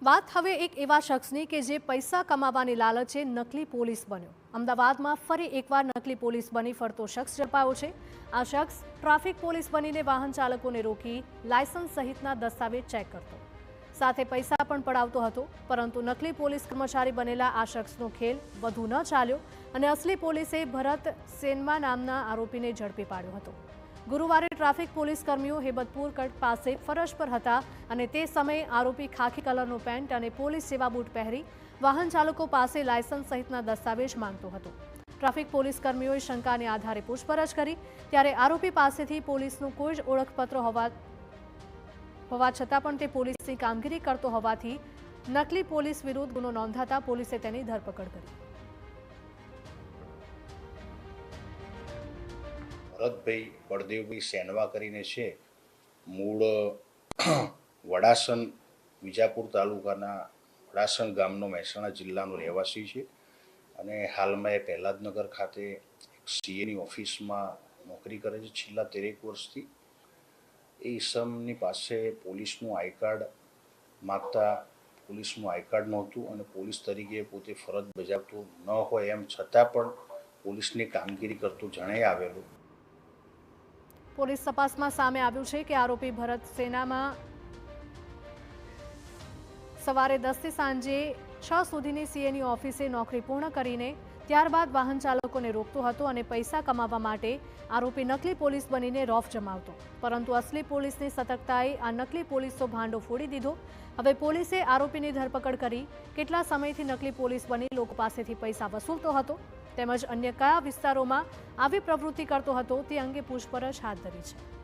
વાત હવે એક એવા શખ્સની કે જે પૈસા કમાવાની લાલચે નકલી પોલીસ બન્યો। અમદાવાદમાં ફરી એકવાર નકલી પોલીસ બની ફરતો શખ્સ ઝડપાયો છે। આ શખ્સ ટ્રાફિક પોલીસ બનીને વાહન ચાલકોને રોકી લાયસન્સ સહિતના દસ્તાવેજ ચેક કરતો, સાથે પૈસા પણ પડાવતો હતો। પરંતુ નકલી પોલીસ કર્મચારી બનેલા આ શખ્સનો ખેલ વધુ ન ચાલ્યો અને અસલી પોલીસે ભરત સેનમા નામના આરોપીને ઝડપી પાડ્યો હતો। ગુરુવારે ટ્રાફિક પોલીસ કર્મીઓ હેબતપુર કટ પાસે ફરજ પર હતા અને તે સમયે આરોપી ખાખી કલરનો પેન્ટ અને પોલીસ જેવા બૂટ પહેરી વાહન ચાલકો પાસે લાયસન્સ સહિતના દસ્તાવેજ માંગતો હતો। ટ્રાફિક પોલીસ કર્મીઓએ શંકાને આધારે પૂછપરછ કરી ત્યારે આરોપી પાસેથી પોલીસનું કોઈ જ ઓળખપત્ર હોવા છતાં પણ તે પોલીસની કામગીરી કરતો હોવાથી નકલી પોલીસ વિરુદ્ધ ગુનો નોંધાતા પોલીસે તેની ધરપકડ કરી। ભરતભાઈ બળદેવભાઈ સેનવા કરીને છે, મૂળ વડાસણ વિજાપુર તાલુકાના વડાસણ ગામનો મહેસાણા જિલ્લાનો રહેવાસી છે અને હાલમાં એ પહેલાદનગર ખાતે સીએની ઓફિસમાં નોકરી કરે છે છેલ્લા 13 વર્ષથી। એ ઈસમની પાસે પોલીસનું આઈ કાર્ડ માગતા પોલીસનું આઈ કાર્ડ નહોતું અને પોલીસ તરીકે પોતે ફરજ બજાવતો ન હોય એમ છતાં પણ પોલીસની કામગીરી કરતો જણાઈ આવેલો। પોલીસ તપાસમાં સામે આવ્યું છે કે આરોપી ભરત સેનામાં સવારે 10 થી સાંજે 6 સુધીની સીએની ઓફિસે નોકરી પૂર્ણ કરીને ત્યારબાદ વાહન ચાલકોને રોકતો હતો અને પૈસા કમાવા માટે આરોપી નકલી પોલીસ બનીને રોફ જમાવતો, પરંતુ અસલી પોલીસની સતર્કતાએ આ નકલી પોલીસનો ભાંડો ફોડી દીધો। હવે પોલીસે આરોપીની ધરપકડ કરી કેટલા સમયથી નકલી પોલીસ બની લોકો પાસેથી પૈસા વસૂલતો હતો તેમજ અન્ય કયા વિસ્તારોમાં આવી પ્રવૃત્તિ કરતો હતો તે અંગે પૂછપરછ હાથ ધરી છે।